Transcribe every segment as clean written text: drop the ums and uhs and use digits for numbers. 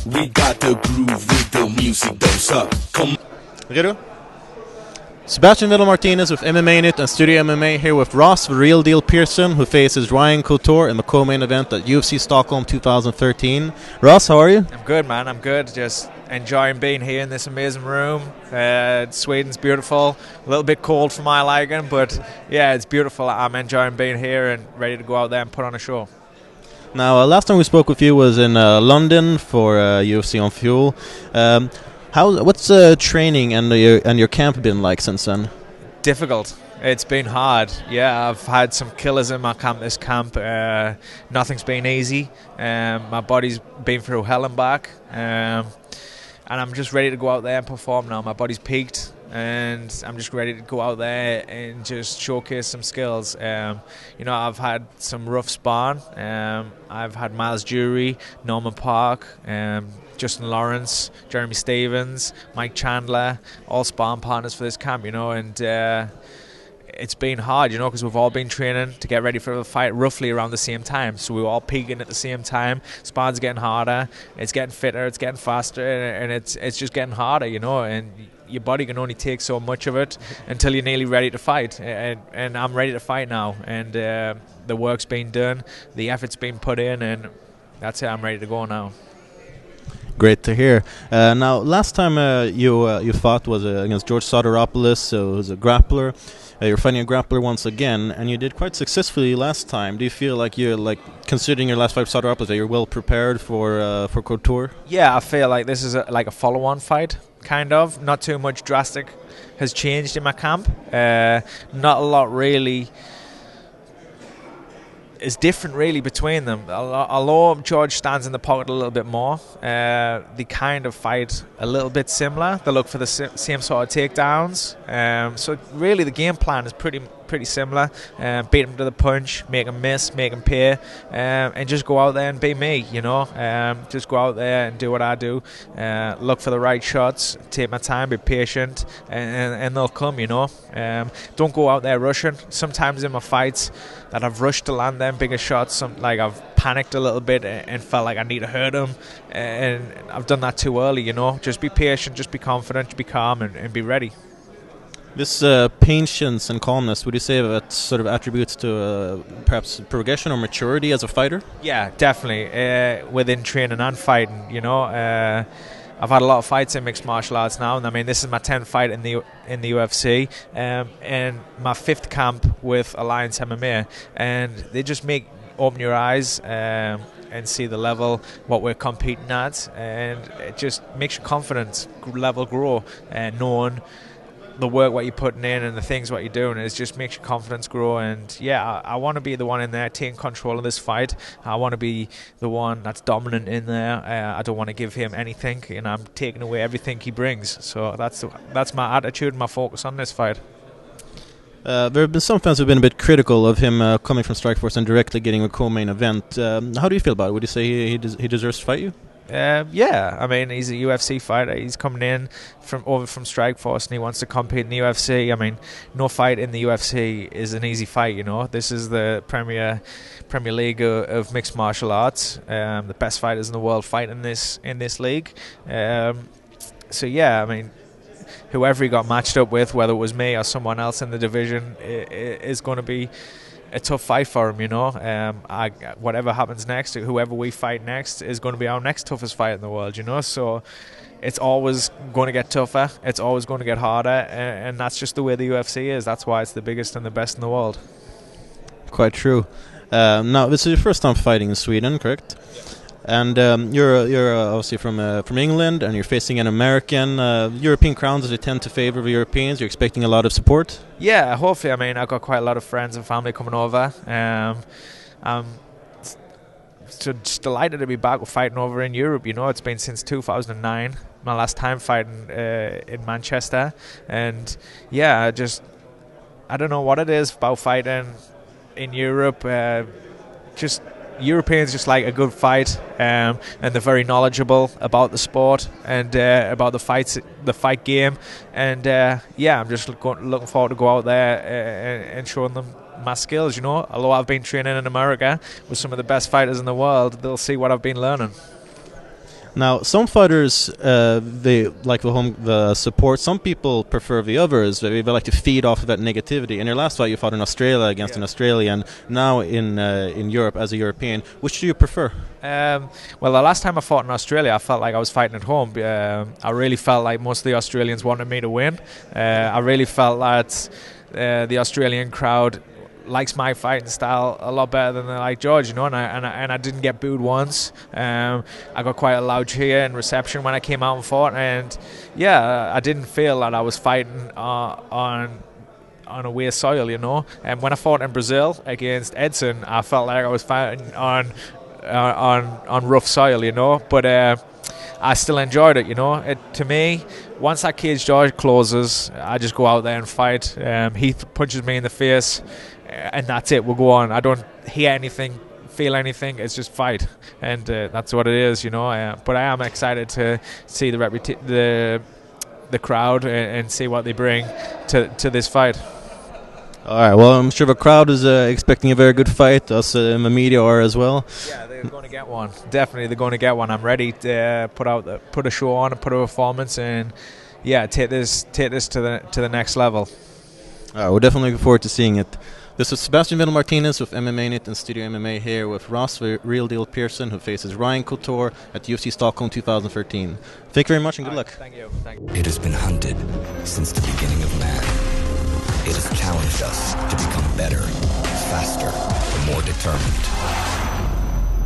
We got the groove with the music, don't suck. Come. Redo? Sebastian Vettel-Martinez with MMAnytt and Studio MMA here with Ross the Real Deal Pearson, who faces Ryan Couture in the Comain event at UFC Stockholm 2013. Ross, how are you? I'm good, man. I'm good. Just enjoying being here in this amazing room. Sweden's beautiful. A little bit cold for my liking, but yeah, it's beautiful. I'm enjoying being here and ready to go out there and put on a show. Now, last time we spoke with you was in London for UFC on Fuel. What's training and your camp been like since then? Difficult. It's been hard. Yeah, I've had some killers in my camp. This camp, nothing's been easy. My body's been through hell and back, and I'm just ready to go out there and perform now. My body's peaked, and I'm just ready to go out there and just showcase some skills. I've had some rough sparring. I've had Miles Jury, Norman Park, Justin Lawrence, Jeremy Stevens, Mike Chandler, all sparring partners for this camp, and it's been hard, because we've all been training to get ready for the fight roughly around the same time. So we were all peaking at the same time. Sparring's getting harder, it's getting fitter, it's getting faster, and it's just getting harder, and your body can only take so much of it until you're nearly ready to fight. And I'm ready to fight now, and the work's been done, the effort's been put in, and that's it, I'm ready to go now. Great to hear. Now, last time you fought was against George Soteropoulos, who was a grappler. You're fighting a grappler once again, and you did quite successfully last time. Do you feel like you're considering your last fight with Soteropoulos, that you're well prepared for Couture? Yeah, I feel like this is like a follow-on fight, kind of. Not too much drastic has changed in my camp. Not a lot really is different really between them. Although George stands in the pocket a little bit more, they kind of fight a little bit similar. They look for the same sort of takedowns. So really the game plan is pretty similar. Beat him to the punch, make him miss, make him pay, and just go out there and be me, just go out there and do what I do. Look for the right shots, take my time, be patient, and they'll come, Don't go out there rushing. Sometimes in my fights that I've rushed to land them bigger shots, I've panicked a little bit and felt like I need to hurt him, and I've done that too early, Just be patient, just be confident, just be calm, and be ready. This patience and calmness, would you say that sort of attributes to perhaps progression or maturity as a fighter? Yeah, definitely. Within training and fighting, I've had a lot of fights in mixed martial arts now, and I mean this is my 10th fight in the UFC, and my 5th camp with Alliance MMA, and they just open your eyes and see the level what we're competing at, and it just makes your confidence level grow, and knowing the work what you're putting in and the things what you're doing, it just makes your confidence grow. And yeah, I want to be the one in there taking control of this fight. I want to be the one that's dominant in there. I don't want to give him anything, and I'm taking away everything he brings. So that's my attitude and my focus on this fight. There have been some fans who've been a bit critical of him coming from Strikeforce and directly getting a co-main event. How do you feel about it? Would you say he deserves to fight you? Yeah, I mean, he's a UFC fighter. He's coming in over from Strikeforce, and he wants to compete in the UFC. I mean, no fight in the UFC is an easy fight, This is the Premier League of mixed martial arts. The best fighters in the world fight in this league. So yeah, I mean, whoever he got matched up with, whether it was me or someone else in the division, is going to be a tough fight for him, whatever happens next, whoever we fight next is going to be our next toughest fight in the world, So it's always going to get tougher, it's always going to get harder, and that's just the way the UFC is. That's why it's the biggest and the best in the world. Quite true. Now, this is your first time fighting in Sweden, correct? And you're obviously from England, and you're facing an American. European crowns, they tend to favor the Europeans. You're expecting a lot of support? Yeah, hopefully. I mean, I've got quite a lot of friends and family coming over. I'm just delighted to be back fighting over in Europe. It's been since 2009, my last time fighting in Manchester. And yeah, I don't know what it is about fighting in Europe. Europeans just like a good fight, and they're very knowledgeable about the sport and about the fight game, and I'm just looking forward to go out there and showing them my skills. Although I've been training in America with some of the best fighters in the world, they'll see what I've been learning. Now, some fighters, they like the support. Some people prefer the others. They like to feed off of that negativity. In your last fight, you fought in Australia against an Australian. Now in Europe as a European. Which do you prefer? Well, the last time I fought in Australia, I felt like I was fighting at home. I really felt like most of the Australians wanted me to win. I really felt that the Australian crowd likes my fighting style a lot better than they like George, you know, and I didn't get booed once. I got quite a loud cheer and reception when I came out and fought, and I didn't feel that I was fighting on away soil, you know. And when I fought in Brazil against Edson, I felt like I was fighting on rough soil, you know. But I still enjoyed it, you know. To me, once that cage door closes, I just go out there and fight. He punches me in the face, and that's it. We'll go on. I don't hear anything, feel anything. It's just fight, and that's what it is, you know. But I am excited to see the crowd and see what they bring to this fight. All right. Well, I'm sure the crowd is expecting a very good fight. Us in the media are as well. Yeah, they're going to get one. Definitely, they're going to get one. I'm ready to put a show on and put a performance, and take this to the next level. All right. We're definitely looking forward to seeing it. This is Sebastian Vettel-Martinez with MMAnytt and Studio MMA here with Ross Real Deal Pearson, who faces Ryan Couture at UFC Stockholm 2013. Thank you very much and good luck. Thank you. It has been hunted since the beginning of man. It has challenged us to become better, faster, and more determined.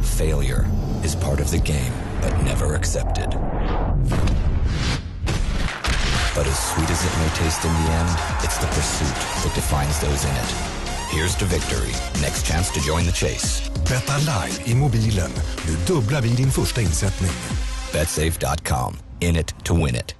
Failure is part of the game, but never accepted. But as sweet as it may taste in the end, it's the pursuit that defines those in it. Here's to victory. Next chance to join the chase. Betta live i mobilen. Nu dubblar vi din första insättning. BetSafe.com. In it to win it.